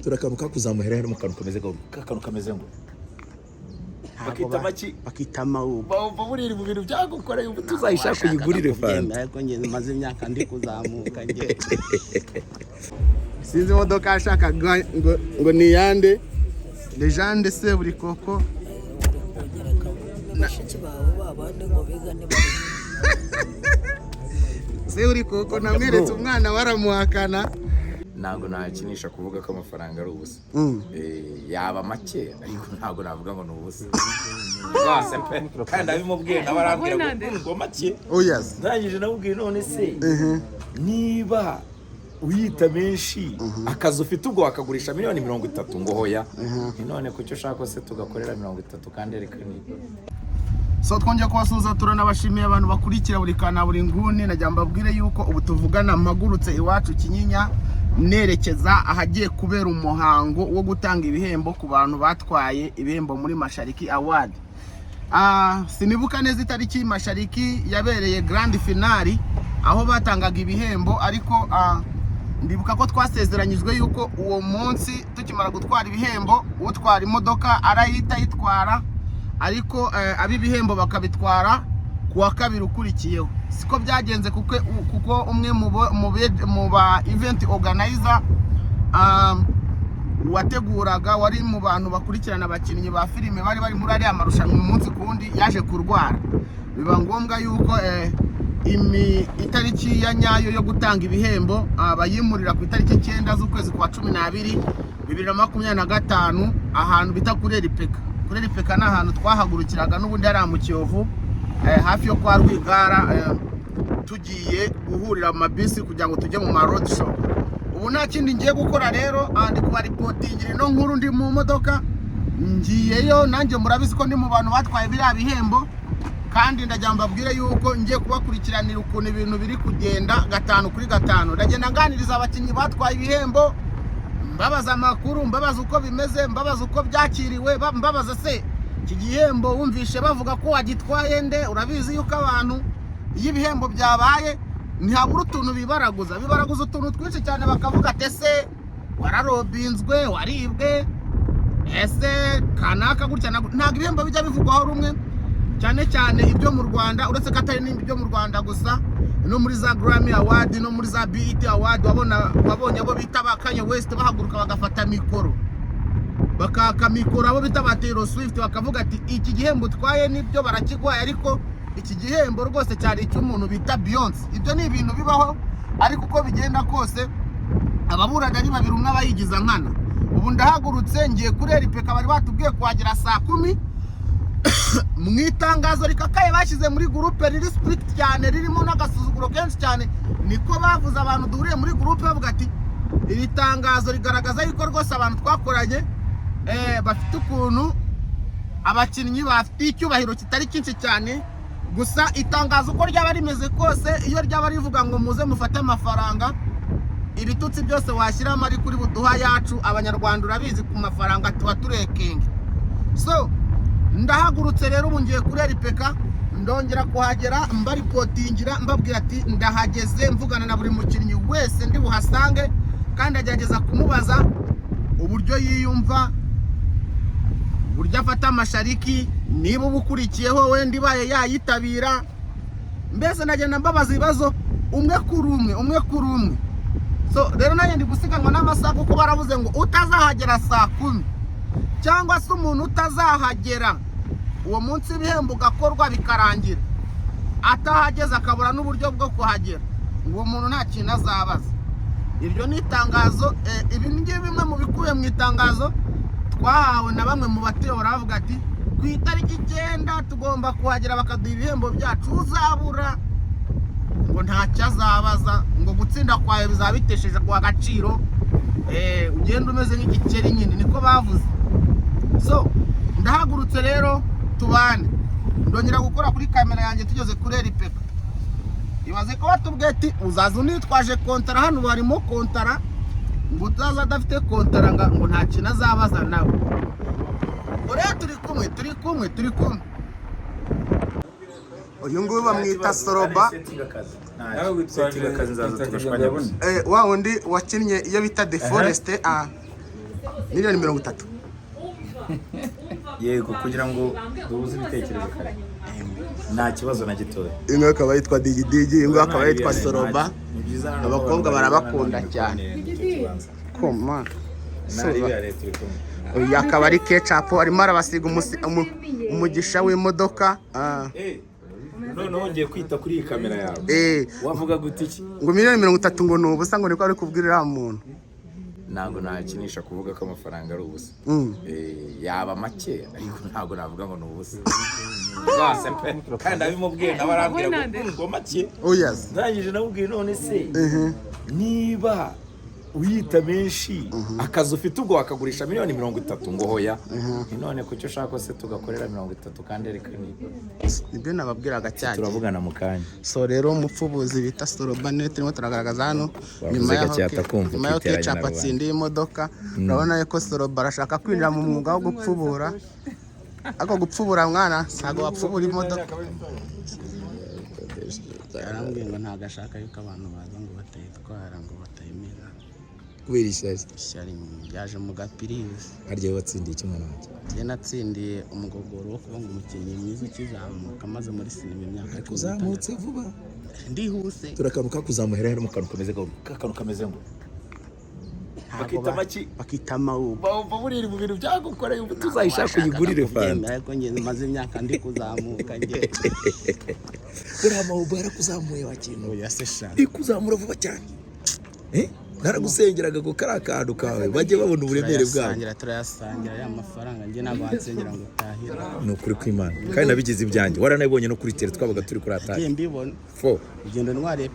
turakanuka kuzamuhera harimo kantu kameze ngo bakita mawu bava buriri mu bintu byagukoreye ubu tuzayishaka uyigurire fanta ariko ngiye maze imyaka ndi kuzamuka ngiye sinzi imodoka ashaka ngo ni yande Legende Seburikoko bashiki bawe babande ngo bigane Seburikoko namweretse umwana waramuhakana ntabwo nakinisha kuvuga ko amafaranga ari ubusa yaba make ariko ntabwo navuga ngo ni ubusa rwose pe kandi abimubwiye nabarambwira ngo make ndangije namubwiye none se niba uyita menshi akazi ufite ubwo wakagurisha miliyoni 30 ngo hoya none kucyo ushaka se tugakorera 30 kandi reka ni so twongeye kubasuhuza turanabashimiye abantu bakurikira buri kana buri nguni najya mbabwire yuko ubu tuvugana mpagurutse iwacu Kinyinya nerekeza ahagiye kubera umuhango wo gutanga ibihembo ku bantu batwaye ibihembo muri Mashariki Award. Sinibuka neza itariki Mashariki yabereye grand finale aho batangaga ibihembo ariko ndibuka ko twasezeranyijwe yuko uwo munsi tukimara gutwara ibihembo utwara imodoka arayita yitwara ariko ab'ibihembo bakabitwara kuwa kabiri ukurikiyeho. Siko byagenze kuko umwe mu ba event organizer wateguraga wari mu bantu bakurikirana abakinnyi ba filime bari muri ari amarushanwa umunsi kundi yaje kurwara. Biba ngombwa yuko itariki ya nyayo yo gutanga ibihembo bayimurira ku itariki 9 z'ukwezi kwa 12 2025 ahantu bita Kureri Peka na ahantu twahagurukiraga n'ubundi ari mu Kiyovu hafi yo kwa Rwigara tugiye guhurira mu mabisi kugira ngo tujye mu road show. Ubu nta kindi ngiye gukora rero ndi kuba reporting no nkuru ndi mu modoka ngiyeyo nanjye murabizi ko ndi mu bantu batwaye biriya bihembo kandi ndajya mbabwire yuko ngiye kubakurikiranira ukuntu ibintu biri kugenda 5 kuri 5 ndagenda nganiriza abakinnyi batwaye ibihembo mbabaza amakuru mbabaza uko bimeze mbabaza uko byakiriwe mbabaza se iki gihembo wumvishe bavuga ko wagitwaye nde urabizi yuko abantu y'ibihembo byabaye ntihabura utuntu bibaraguza utuntu twinshi cyane bakavuga ese wararobinzwe waribwe ese kanaka gutya ntabwo ibihembo bijya bivugwaho rumwe cyane ibyo mu Rwanda uretse ko atari n'ibyo mu Rwanda gusa no muri za Grammy Award no muri za BET Award wabonye abo bita ba Kanye West bahaguruka bagafata mikoro bakaka mikoro abo bita ba Taylor Swift bakavuga ati iki gihembo twaye nibyo barakigwaye ariko iki gihembo rwose cyari cy'umuntu bita Beyonce. Ibyo ni ibintu bibaho ariko uko bigenda kose ababurana ari babiri umwe abayigiza nkana. Ubu ndahagurutse ngiye Kureri Peka bari batubwiye kuhagera saa 10 mu itangazo rikakaye bashyize muri groupe riri strict cyane ririmo n'agasuzuguro kenshi cyane niko bavuze abantu duhuriye muri groupe bavuga ati iri tangazo rigaragaza yuko rwose abantu twakoranye bafite ukuntu abakinnyi bafite icyubahiro kitari cyinshi cyane gusa itangazo uko ryaba rimeze kose iyo ryaba rivuga ngo muze mufate amafaranga ibitutsi byose washyiramo ari kuri buduha yacu abanyarwanda urabizi ku mafaranga tuba turekinga. So ndahagurutse rero ubu ngiye Kureri Peka ndongera kuhagera mbaripotingira mbabwira ati ndahageze mvugana na buri mukinnyi wese ndi buhasange kandi agerageza kumubaza uburyo yiyumva burya afata Mashariki niba ubukurikiyeho wenda baye yayitabira mbese nagenda mbabaza ibibazo umwe kuri umwe. So rero nanjye ndi gusiganwa n'amasaha kuko baravuze ngo utazahagera saa 10 cyangwa se umuntu utazahagera uwo munsi ibihembo gakorwa bikarangira atahageze akabura n'uburyo bwo kuhagera ngo umuntu nta kintu azabaza. Iryo ni itangazo ibi ngiye bimwe mu bikuye mu itangazo twahawe na bamwe mu bateyora bavuga ati ku itariki 9 tugomba kuhagera bakaduha ibihembo byacu uzabura ngo nta cyazabaza ngo gutsinda kwawe bizabitesheje kwa gaciro ugenda umeze nk'igikeri nyine niko bavuze. So ndahagurutse rero tubane ndongera gukora kuri kamera yanjye tugeze Kureri Peka ibaze ko batubwiye ati uzaza unitwaje kontara hano barimo kontara ngo utaza adafite kontara ngo nta kintu azabaza nawe ore turi kumwe uyu nguyu bamwita Soroba wa wundi wakinnye iyo bita The Forest miliyoni 30. Yego, kugira ngo duhuze ibitekerezo kare. Nta kibazo na gitoya. Ingo akaba yitwa Digidigi, ingo akaba yitwa Soroba. Abakobwa barabakunda cyane. Koma. Uyu akaba ari Ketchup, arimo arabasiga umugisha w'imodoka. Noneho ngiye kwita kuri iyi kamera yawe. Wavuga gute iki? Ngo miliyoni 30 ngo nubusa, ngo niko ari kubwirira muntu. Ntabwo nakinisha kuvuga ko amafaranga ari ubusa. Yaba make ariko ntabwo navuga ngo ni ubusa. Rwose pe, kandi abimubwiye nawe arambwira ngo make. Ndangije namubwiye none se niba uyita menshi akazi ufite ubwo wakagurisha miliyoni 30 ngo hoya. None kucyo ushaka se tugakorera 30 kandi reka nibyo nababwiraga cyane. Turavugana mu kanya. So rero umupfubuzi bita Soroba ne turimo turagaragaza hano nyuma ya Ketchup atsindiye imodoka. Urabona ko Soroba arashaka kwinjira mu mwuga wo gupfubura. Ako gupfubura mwana ntago wapfubura imodoka. Arambwiye ngo ntago ashaka yuko abantu baza ngo batayitwara ngo batayimira. Kubera ishyari yaje mu gapirizi. Harya watsindiye iki mwana wanjye? Njye natsindiye umugogoro wo kuba ngo umukinnyi mwiza ukizamuka maze muri sinema imyaka kuzamutse vuba. Ndihuse. Turakanuka kuzamuhera hari mu kantu kameze kakanu kameze ngo bakita maki bakita mawu. Bava buriri mu bintu byagukoreye ubu tuzayishaka uyigurire fanta. Ariko njye maze imyaka ndi kuzamuka njye. Buriya mawu barakuzamuye wakintu. Oya se sha. Ikuzamura vuba cyane. Naragusengeraga ko kari akantu kawe bajye babona uburemere bwawe. Turayasangira ya mafaranga njye ntabwo wansengera ngo utahira. Ni ukuri kw'Imana kandi nabigize ibyanjye waranabibonye no kuri tele twabaga turi kuri atari. Mbibona ugenda ntwariye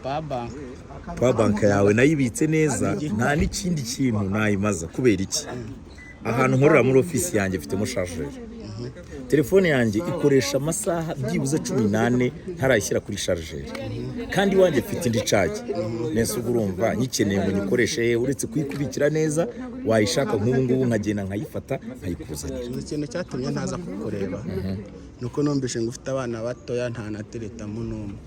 Power bank yawe nayibitse neza nta n'ikindi kintu nayimaza. Kubera iki? Ahantu nkorera muri office yanjye mfitemo charger. Telefone yanjye ikoresha amasaha byibuze 18 ntarayishyira kuri charger. Kandi wanjye mfite indi charge. Nese urumva nyikeneye ngo nyikoreshe uretse kuyikubikira neza wayishaka nk'ubu ngubu nkagenda nkayifata nkayikuzanira. Ikintu cyatumye ntaza kukureba nuko numvishe ngo ufite abana batoya nta na tereta munumwe.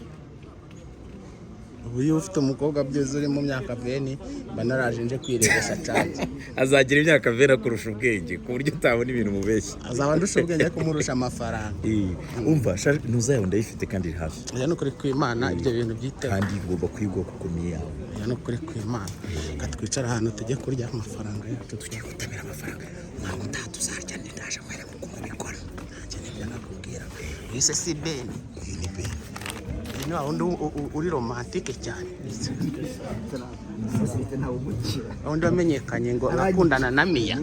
Ubu ufite umukobwa byiza uri mu myaka veni banaraje nje kwirebesha cyane. Azagira imyaka vera kurusha ubwenge ku buryo utabona ibintu mubeshya. Azaba ndusha ubwenge kumurusha amafaranga. Umva ntuzayo ndayifite kandi iri hafi. Ya no kuri kw'Imana ibyo bintu byite. Kandi ugomba kwigwa kuko miyawe. Ya no kuri kw'Imana. Katwicara ahantu tujye kurya amafaranga yacu tujye gutamira amafaranga. Ntabwo ntatuzarya ndaje mwere kuko mubikora. Cyane bya nakubwira. Ese si bene. Ni bene. No undi uri romantike cyane. Undi wamenyekanye ngo akundana na Mia.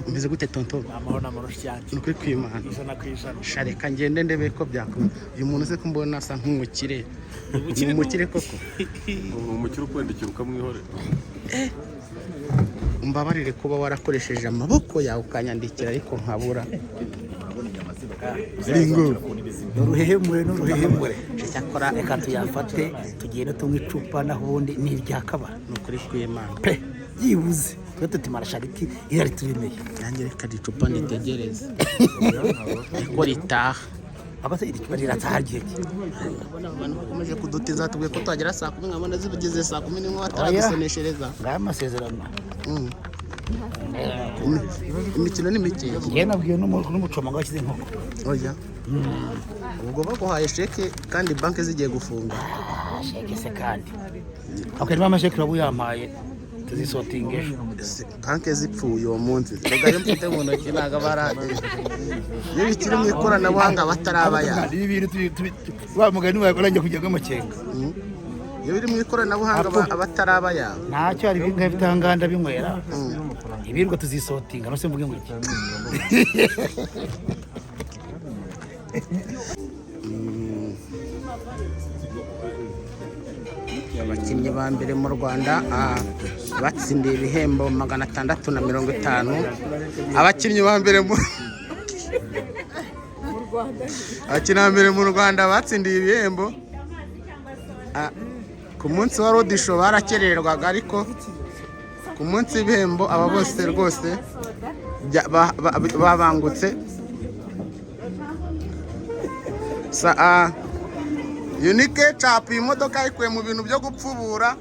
Mbize gute tonto? Amahoro n'amoroshye cyane. Nukuri kw'Imana. Shareka ngende ndebe ko byakunda. Uyu muntu se kumbona asa nk'umukire. Umukire koko. Umukire ukwendekera ukamwihore. Umbabarire kuba warakoresheje amaboko yawe ukanyandikira ariko nkabura. Ringo n'uruhehemure cyakora reka tuyafate tugende tunywe icupa naho ubundi ni iryakaba. Nukuri kw'Imana pe yibuze twete tumara shariki irari turemeye nanjye reka icupa nditegereze ko ritaha abase iri cupa rirataha gihe bakomeje kudutiza tubwe ko twagera saa 10 nkabona zibigeze saa 10 nimwe bataragusoneshereza ngaya amasezerano. Imikino ni mike. Ngiye nabwiye n'umucoma ngo ashyize inkoko. Oya. Ubwo baguhaye sheke kandi banki zigiye gufunga. Sheke se kandi. Akari mama sheke rabu yampaye tuzisotinge. Banki zipfuye uwo munsi. Bagari mfite mu ntoki naga barade. Iyo bikiri mu ikoranabuhanga batarabaya. Ibi bintu wa mugani wawe korangiye kujyaga amakenga. Iyo biri mu ikoranabuhanga abatarabaya. Ntacyo ari bintu bitanganda binywera. Ibirwa tuzisotinga no se mvuge ngo iki. Abakinnyi ba mbere mu Rwanda batsindiye ibihembo 650. Abakinnyi ba mbere mu Rwanda batsindiye ibihembo ku munsi wa road show barakererwaga ariko ku munsi w'ibihembo aba bose rwose babangutse. Unique Ketchup imodoka ikuye mu bintu byo gupfubura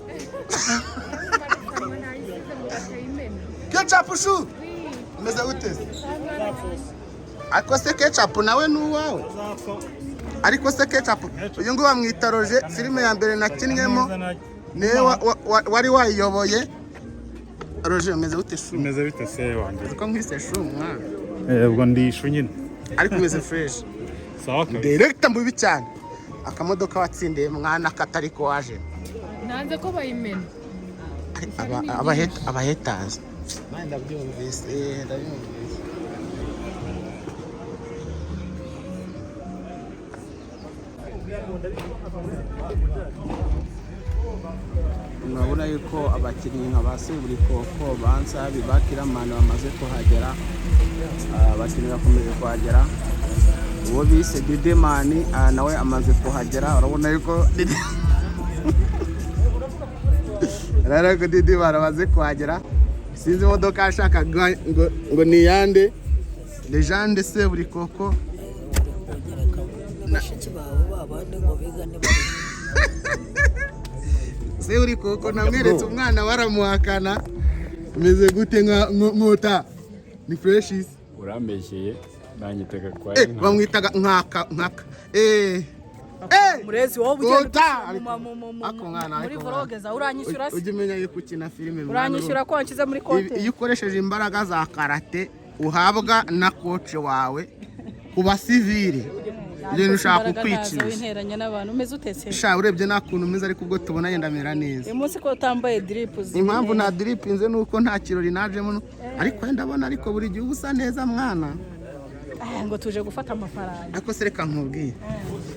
ketchup shu meze gute ariko se ketchup nawe nuwawe ariko se ketchup uyu ngo bamwita Roger filime ya mbere nakinnyemo niwe wari wayiyoboye Roger meze gute shu meze bite se wanjye ko nkwise shu mwana ubwo ndishu nyine ariko meze fresh sawa kabisa director mbubi cyane akamodoka watsindiye mwana katari ko waje nanze ko bayimena abahetazi ndabyumvise urabona yuko abakinnyi nka ba Seburikoko Bansabi ba Kiramani bamaze kuhagera abakinnyi bakomeje kuhagera uwo bise Didemani nawe amaze kuhagera urabona yuko rero ko Didi barabaze kuhagera sinzi imodoka ashaka ngo ni yande Legende Seburikoko Seburikoko namweretse umwana waramuhakana meze gute nkota ni freshies urambeshyeye nanyitega kwa bamwitaga nkaka murezi wowe muri vlogeza uranyishyura ujye umenya yuko ukina filime uranyishyura ko wanshyize muri konti iyo ukoresheje imbaraga za karate uhabwa na coach wawe ku basivile ibintu ushaka kukwicisha winteranya n'abantu umeze utetse sha urebye nta kuntu umeze ariko ubwo tubona yenda mera neza uyu munsi ko utambaye drip impamvu nta drip nze nuko nta kirori najemo ariko ndabona ariko buri gihe usa neza mwana ngo tuje gufata amafaranga ariko se reka nkubwire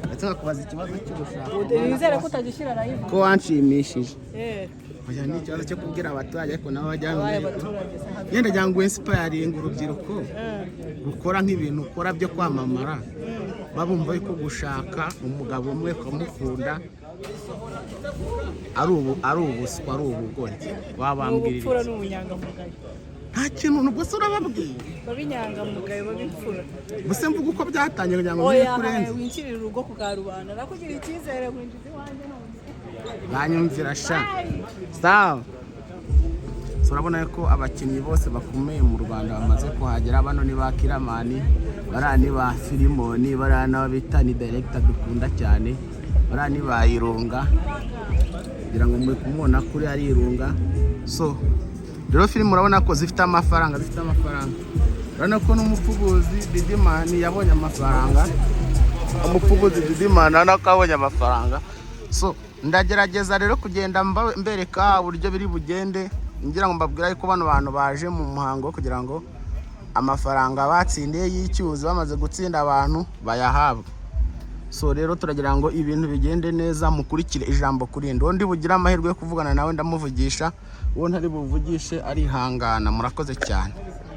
ndetse nkakubaza ikibazo cy'ugushaka nizere ko utagishyira live ko wanshimishije oya ni ikibazo cyo kubwira abaturage ariko nabo bajyanye yenda jya ngo inspiring urubyiruko rukora nk'ibintu ukora byo kwamamara babumva yuko gushaka umugabo umwe kumukunda ari ubuswa ari ubugoryi wabambwira ubupfura n'ubunyangamugayo nta kintu nubwo se urababwira babinyangamugayo babipfura gusa mvuga uko byatangiye kugira ngo bibe kurenza winkirira urugo ku karubanda nakugira icyizere winjiza iwanjye none banyumvira sha sawa urabona ko abakinnyi bose bakomeye mu Rwanda bamaze kuhagera bano ni ba Kiramani bariya ni ba Filimoni bariya n'abo bita ni director dukunda cyane bariya ni ba Irunga kugira ngo muri kumubona kuri ari Irunga so rero filime urabona ko zifite amafaranga urabona ko n'umupfubuzi Didimani yabonye amafaranga umupfubuzi Didimani urabona ko abonye amafaranga so ndagerageza rero kugenda mbereka uburyo biri bugende ngira ngo mbabwira yuko bano bantu baje mu muhango kugira ngo amafaranga batsindiye y'icyuzi bamaze gutsinda abantu bayahabwa so rero turagira ngo ibintu bigende neza mukurikire ijambo kurindi undi bugira amahirwe yo kuvugana nawe ndamuvugisha uwo ntari buvugishe arihangana murakoze cyane